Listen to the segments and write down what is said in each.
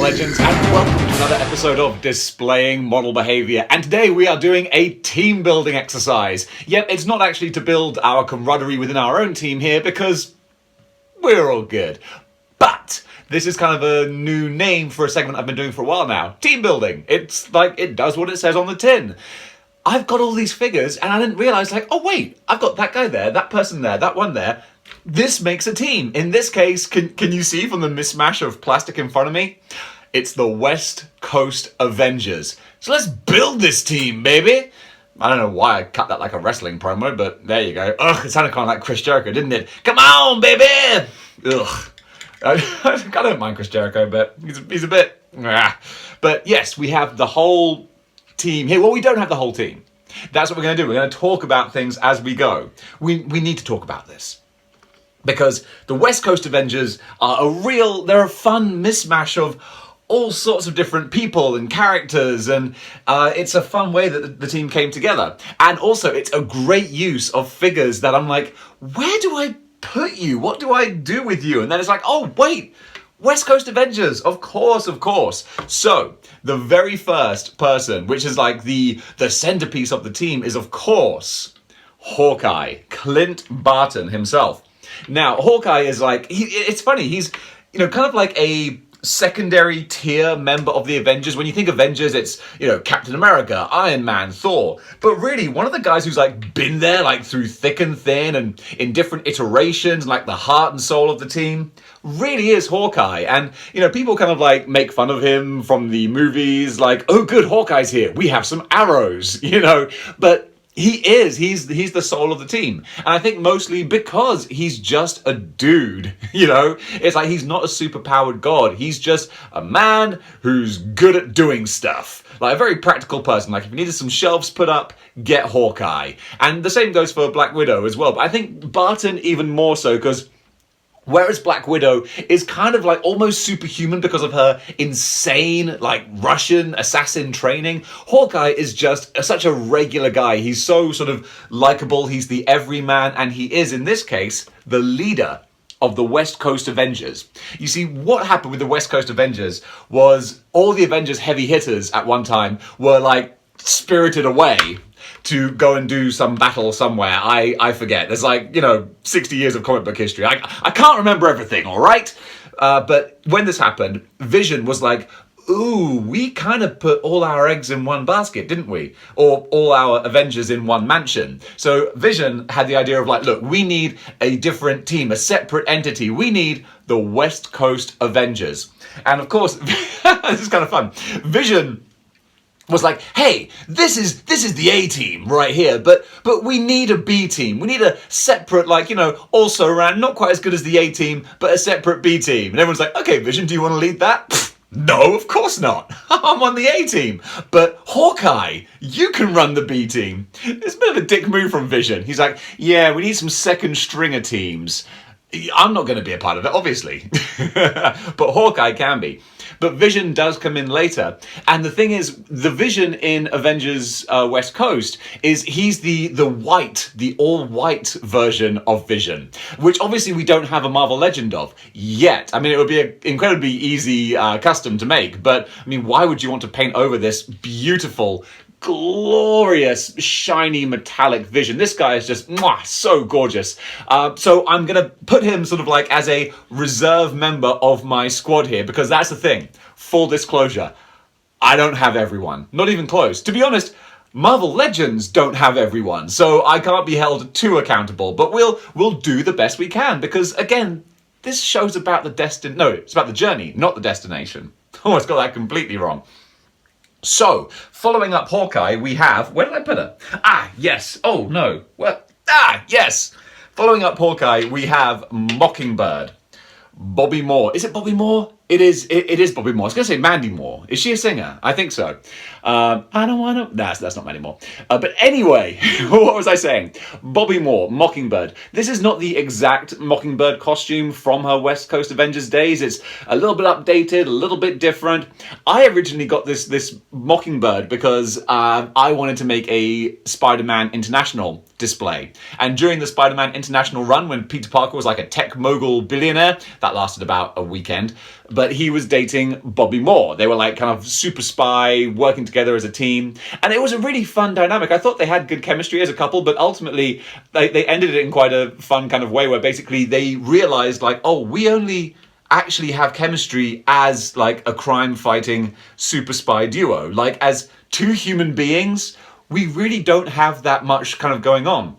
Legends, and welcome to another episode of Displaying Model Behavior. And today we are doing a team building exercise. Yet it's not actually to build our camaraderie within our own team here because we're all good. But this is kind of a new name for a segment I've been doing for a while now. Team building. It's like, it does what it says on the tin. I've got all these figures and I didn't realize, like, oh wait, I've got that guy there, that person there, that one there. This makes a team. In this case, can you see from the mismatch of plastic in front of me? It's the West Coast Avengers. So let's build this team, baby. I don't know why I cut that like a wrestling promo, but there you go. Ugh, it sounded kind of like Chris Jericho, didn't it? Come on, baby! Ugh. I don't mind Chris Jericho, but he's a bit... But yes, we have the whole team here. Well, we don't have the whole team. That's what we're going to do. We're going to talk about things as we go. We need to talk about this. Because the West Coast Avengers are they're a fun mismatch of all sorts of different people and characters, and it's a fun way that the team came together. And also, it's a great use of figures that I'm like, where do I put you? What do I do with you? And then it's like, oh, wait, West Coast Avengers, of course. So, the very first person, which is like the centerpiece of the team, is, of course, Hawkeye, Clint Barton himself. Now, Hawkeye is like, it's funny, he's, kind of like a secondary tier member of the Avengers. When you think Avengers, it's, Captain America, Iron Man, Thor. But really, one of the guys who's like been there, like through thick and thin and in different iterations, like the heart and soul of the team, really is Hawkeye. And, people kind of like make fun of him from the movies, like, oh good, Hawkeye's here, we have some arrows, but he's the soul of the team. And I think mostly because he's just a dude, It's like he's not a superpowered god. He's just a man who's good at doing stuff. Like a very practical person. Like if you needed some shelves put up, get Hawkeye. And the same goes for Black Widow as well. But I think Barton even more so because whereas Black Widow is kind of like almost superhuman because of her insane, like Russian assassin training, Hawkeye is just such a regular guy. He's so sort of likable. He's the everyman, and he is, in this case, the leader of the West Coast Avengers. You see, what happened with the West Coast Avengers was all the Avengers heavy hitters at one time were like spirited away to go and do some battle somewhere. I forget. There's like, 60 years of comic book history. I can't remember everything, all right? But when this happened, Vision was like, ooh, we kind of put all our eggs in one basket, didn't we? Or all our Avengers in one mansion. So Vision had the idea of like, look, we need a different team, a separate entity. We need the West Coast Avengers. And of course, this is kind of fun. Vision was like, hey, this is the A team right here, but we need a B team. We need a separate, like, also around, not quite as good as the A team, but a separate B team. And everyone's like, okay, Vision, do you want to lead that? Pfft, no, of course not. I'm on the A team. But Hawkeye, you can run the B team. It's a bit of a dick move from Vision. He's like, yeah, we need some second stringer teams. I'm not going to be a part of it, obviously. But Hawkeye can be. But Vision does come in later. And the thing is, the Vision in Avengers West Coast is he's the all-white version of Vision, which obviously we don't have a Marvel Legend of yet. I mean, it would be an incredibly easy custom to make. But, I mean, why would you want to paint over this beautiful, glorious, shiny, metallic Vision? This guy is just so gorgeous. So I'm going to put him sort of like as a reserve member of my squad here, because that's the thing. Full disclosure, I don't have everyone. Not even close. To be honest, Marvel Legends don't have everyone, so I can't be held too accountable. But we'll do the best we can, because again, this show's about it's about the journey, not the destination. Almost got that completely wrong. So, following up Hawkeye, we have... Where did I put her? Yes. Oh, no. Yes. Following up Hawkeye, we have Mockingbird. Bobby Moore. Is it Bobby Moore? It is Bobby Moore. I was going to say Mandy Moore. Is she a singer? I think so. I don't want to... That's not Mandy Moore. But anyway, what was I saying? Bobby Moore, Mockingbird. This is not the exact Mockingbird costume from her West Coast Avengers days. It's a little bit updated, a little bit different. I originally got this Mockingbird because I wanted to make a Spider-Man International display. And during the Spider-Man International run, when Peter Parker was like a tech mogul billionaire, that lasted about a weekend, but he was dating Bobby Moore. They were like kind of super spy, working together as a team. And it was a really fun dynamic. I thought they had good chemistry as a couple, but ultimately they ended it in quite a fun kind of way where basically they realized like, oh, we only actually have chemistry as like a crime-fighting super spy duo. Like as two human beings, we really don't have that much kind of going on.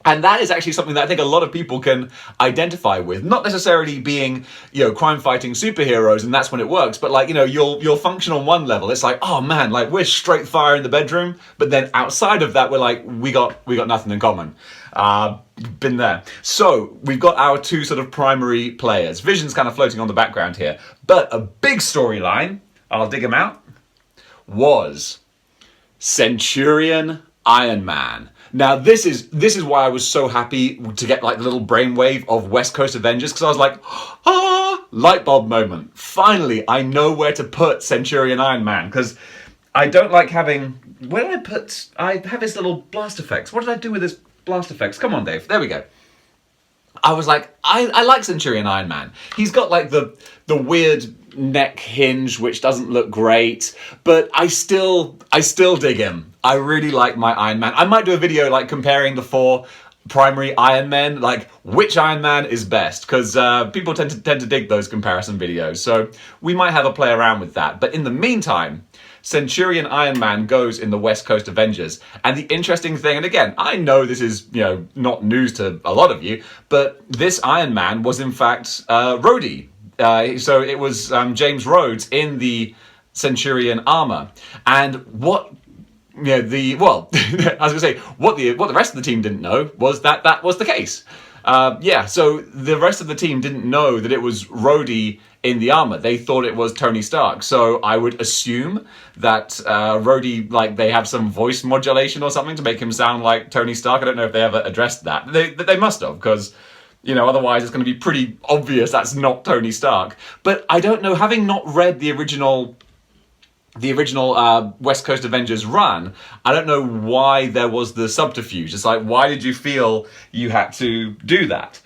And that is actually something that I think a lot of people can identify with. Not necessarily being, crime-fighting superheroes, and that's when it works. But like, you'll function on one level. It's like, oh man, like we're straight fire in the bedroom. But then outside of that, we're like, we got nothing in common. Been there. So we've got our two sort of primary players. Vision's kind of floating on the background here. But a big storyline, I'll dig him out, was Centurion Iron Man. Now, this is why I was so happy to get like the little brainwave of West Coast Avengers, because I was like, light bulb moment. Finally, I know where to put Centurion Iron Man, because I don't like having... Where did I put... I have his little blast effects. What did I do with his blast effects? Come on, Dave. There we go. I was like, I like Centurion Iron Man. He's got like the weird neck hinge, which doesn't look great, but I still dig him. I really like my Iron Man. I might do a video like comparing the 4 primary Iron Men, like which Iron Man is best, because people tend to dig those comparison videos. So we might have a play around with that. But in the meantime, Centurion Iron Man goes in the West Coast Avengers. And the interesting thing, and again, I know this is, not news to a lot of you, but this Iron Man was in fact Rhodey. So it was James Rhodes in the Centurion armor. And what I was gonna say, what the rest of the team didn't know was that was the case. So the rest of the team didn't know that it was Rhodey in the armor. They thought it was Tony Stark. So I would assume that Rhodey, like they have some voice modulation or something to make him sound like Tony Stark. I don't know if they ever addressed that. They must have, because otherwise it's going to be pretty obvious that's not Tony Stark. But I don't know, having not read the original West Coast Avengers run, I don't know why there was the subterfuge. It's like, why did you feel you had to do that?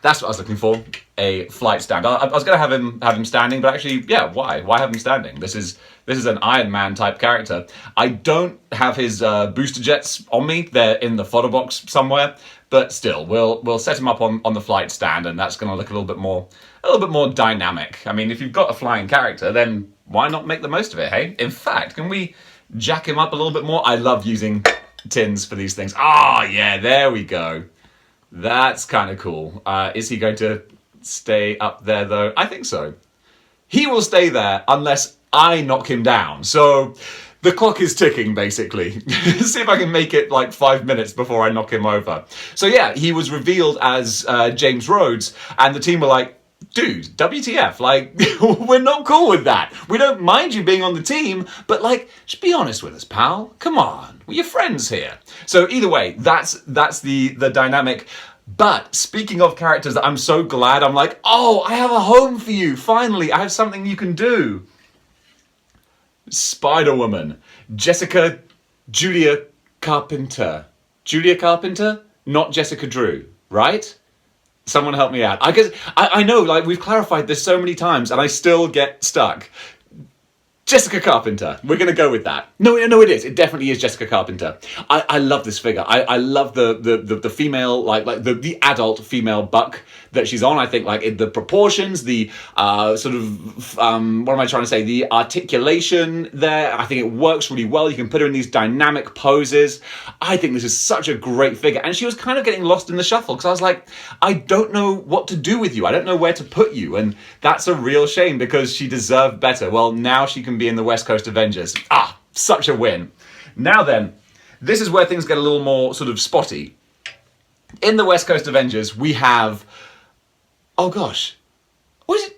That's what I was looking for. A flight stand. I was going to have him standing, but actually, why? Why have him standing? This is an Iron Man type character. I don't have his booster jets on me. They're in the photo box somewhere. But still, we'll set him up on the flight stand, and that's going to look a little bit more dynamic. I mean, if you've got a flying character, then why not make the most of it, hey? In fact, can we jack him up a little bit more? I love using tins for these things. Yeah, there we go. That's kind of cool. Is he going to stay up there, though? I think so. He will stay there unless I knock him down. So the clock is ticking, basically. See if I can make it like 5 minutes before I knock him over. So yeah, he was revealed as James Rhodes, and the team were like, dude, WTF, like, we're not cool with that. We don't mind you being on the team, but like, just be honest with us, pal. Come on, we're your friends here. So either way, that's the dynamic. But speaking of characters that I'm so glad, I'm like, oh, I have a home for you. Finally, I have something you can do. Spider-Woman, Julia Carpenter, not Jessica Drew, right? Someone help me out. I know, like, we've clarified this so many times and I still get stuck. Jessica Carpenter. We're going to go with that. No, it is. It definitely is Jessica Carpenter. I love this figure. I love the female, like the adult female Buck that she's on. I think like the proportions, the what am I trying to say? The articulation there. I think it works really well. You can put her in these dynamic poses. I think this is such a great figure. And she was kind of getting lost in the shuffle because I was like, I don't know what to do with you. I don't know where to put you. And that's a real shame because she deserved better. Well, now she can be in the West Coast Avengers. Such a win. Now then, this is where things get a little more sort of spotty. In the West Coast Avengers, we have... Oh gosh. What is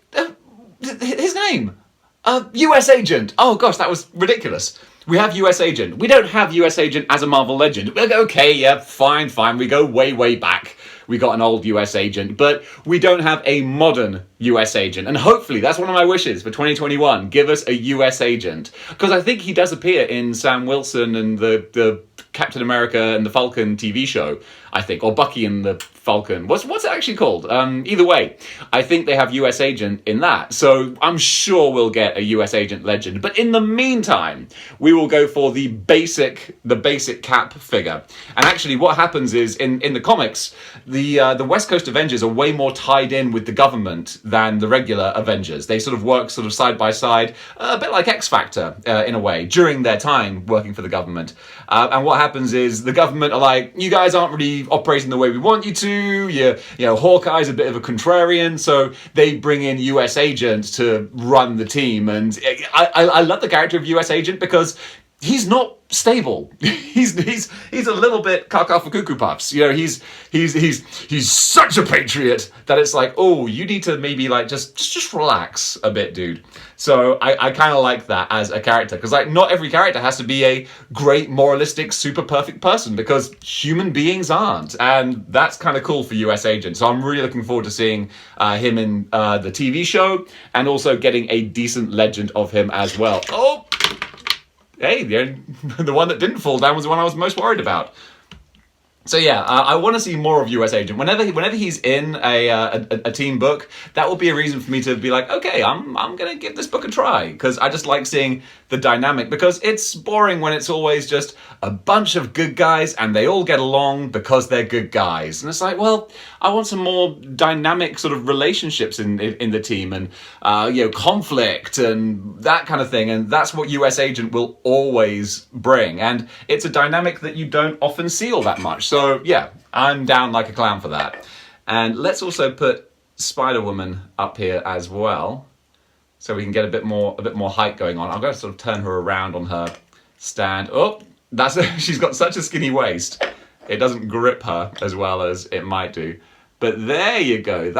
it? His name? US Agent. Oh gosh, that was ridiculous. We have US Agent. We don't have US Agent as a Marvel legend. Okay, yeah, fine. We go way back. We got an old US agent, but we don't have a modern US agent. And hopefully, that's one of my wishes for 2021. Give us a US agent. Because I think he does appear in Sam Wilson and the Captain America and the Falcon TV show. I think, or Bucky and the Falcon. What's it actually called? Either way, I think they have US Agent in that. So I'm sure we'll get a US Agent Legend. But in the meantime, we will go for the basic Cap figure. And actually, what happens is in the comics, the West Coast Avengers are way more tied in with the government than the regular Avengers. They sort of work sort of side by side, a bit like X Factor in a way, during their time working for the government. And what happens is the government are like, you guys aren't really operating the way we want you to. You know, Hawkeye's a bit of a contrarian, so they bring in US Agent to run the team. And I love the character of US Agent because he's not stable. He's a little bit caca for cuckoo puffs. You know, he's such a patriot that it's like, oh, you need to maybe like just relax a bit, dude. So I kind of like that as a character, because like not every character has to be a great moralistic super perfect person, because human beings aren't, and that's kind of cool for US Agent. So I'm really looking forward to seeing him in the TV show, and also getting a decent legend of him as well. Oh. Hey, the one that didn't fall down was the one I was most worried about. So yeah, I want to see more of US Agent. Whenever he's in a team book, that will be a reason for me to be like, okay, I'm gonna give this book a try, because I just like seeing the dynamic, because it's boring when it's always just a bunch of good guys and they all get along because they're good guys. And it's like, well, I want some more dynamic sort of relationships in the team, and conflict and that kind of thing. And that's what US Agent will always bring. And it's a dynamic that you don't often see all that much. So yeah, I'm down like a clown for that. And let's also put Spider-Woman up here as well, so we can get a bit more height going on. I'm going to sort of turn her around on her stand. Oh, she's got such a skinny waist. It doesn't grip her as well as it might do. But there you go.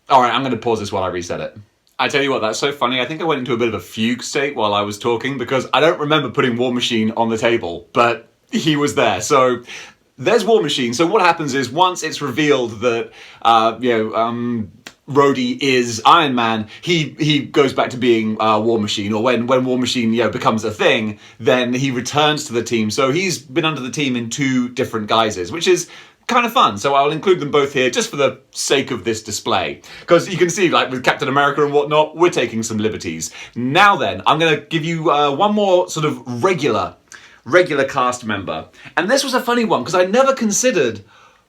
All right, I'm going to pause this while I reset it. I tell you what, that's so funny. I think I went into a bit of a fugue state while I was talking, because I don't remember putting War Machine on the table, but he was there. So there's War Machine. So what happens is, once it's revealed that Rhodey is Iron Man, he goes back to being War Machine, or when War Machine becomes a thing, then he returns to the team. So he's been under the team in 2 different guises, which is kind of fun. So I'll include them both here just for the sake of this display, because you can see, like with Captain America and whatnot, we're taking some liberties. Now then, I'm going to give you one more sort of regular cast member. And this was a funny one, because I never considered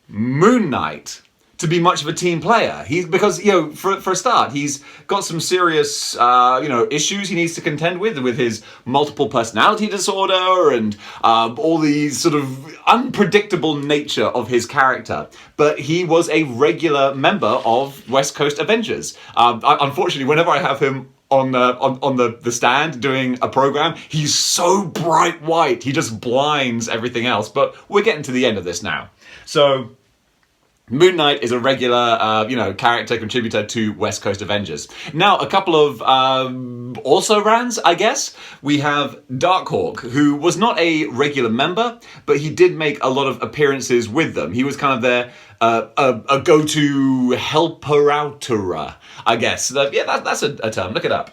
Moon Knight to be much of a team player. Because for a start, he's got some serious issues he needs to contend with his multiple personality disorder and all the sort of unpredictable nature of his character. But he was a regular member of West Coast Avengers. Unfortunately, whenever I have him on the stand doing a program, he's so bright white, he just blinds everything else. But we're getting to the end of this now. So Moon Knight is a regular, character contributor to West Coast Avengers. Now, a couple of also-rans, I guess. We have Darkhawk, who was not a regular member, but he did make a lot of appearances with them. He was kind of their a go-to helper-outerer, I guess. That's a term. Look it up.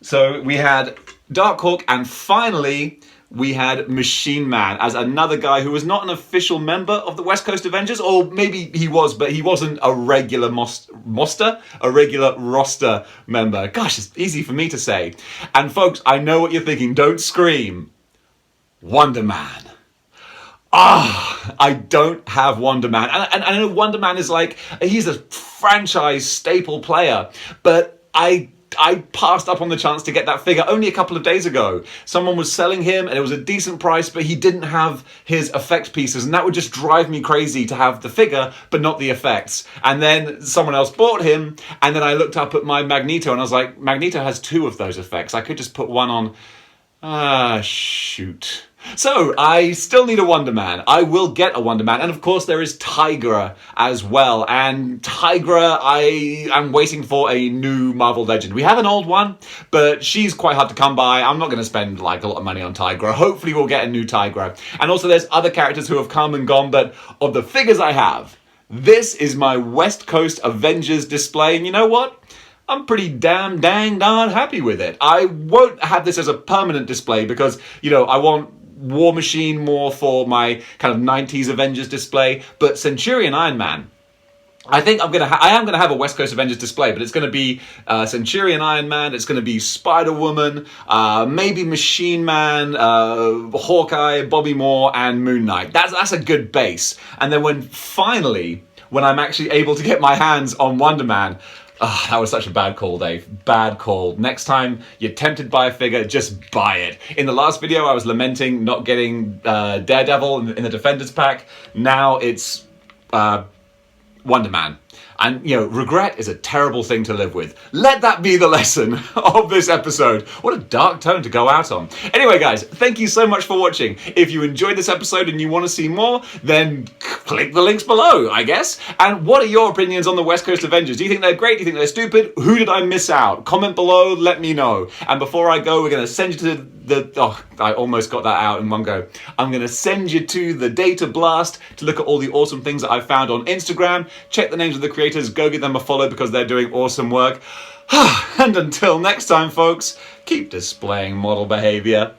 So we had Darkhawk, and finally we had Machine Man as another guy who was not an official member of the West Coast Avengers, or maybe he was, but he wasn't a regular roster member. Gosh, it's easy for me to say. And folks, I know what you're thinking. Don't scream. Wonder Man. I don't have Wonder Man. And I know Wonder Man is like, he's a franchise staple player, but I passed up on the chance to get that figure only a couple of days ago. Someone was selling him and it was a decent price, but he didn't have his effect pieces, and that would just drive me crazy to have the figure but not the effects. And then someone else bought him, and then I looked up at my Magneto and I was like, Magneto has 2 of those effects. I could just put one on. Shoot. So, I still need a Wonder Man. I will get a Wonder Man. And of course there is Tigra as well. And Tigra, I am waiting for a new Marvel Legend. We have an old one, but she's quite hard to come by. I'm not going to spend like a lot of money on Tigra. Hopefully we'll get a new Tigra. And also there's other characters who have come and gone, but of the figures I have, this is my West Coast Avengers display. And you know what? I'm pretty dang darn happy with it. I won't have this as a permanent display because, I want War Machine more for my kind of 90s Avengers display, but Centurion Iron Man, I think I am gonna have a West Coast Avengers display, but it's gonna be Centurion Iron Man. It's gonna be Spider-Woman, maybe Machine Man, Hawkeye, Bobby Moore, and Moon Knight. That's a good base. And then when I'm actually able to get my hands on Wonder Man. Oh, that was such a bad call, Dave. Bad call. Next time you're tempted by a figure, just buy it. In the last video, I was lamenting not getting Daredevil in the Defenders pack. Now it's Wonder Man. And, regret is a terrible thing to live with. Let that be the lesson of this episode. What a dark tone to go out on. Anyway, guys, thank you so much for watching. If you enjoyed this episode and you want to see more, then click the links below, I guess. And what are your opinions on the West Coast Avengers? Do you think they're great? Do you think they're stupid? Who did I miss out? Comment below, let me know. And before I go, we're going to send you to I almost got that out in one go. I'm going to send you to the Data Blast to look at all the awesome things that I've found on Instagram. Check the names of the creators, go give them a follow because they're doing awesome work. And until next time, folks, keep displaying model behavior.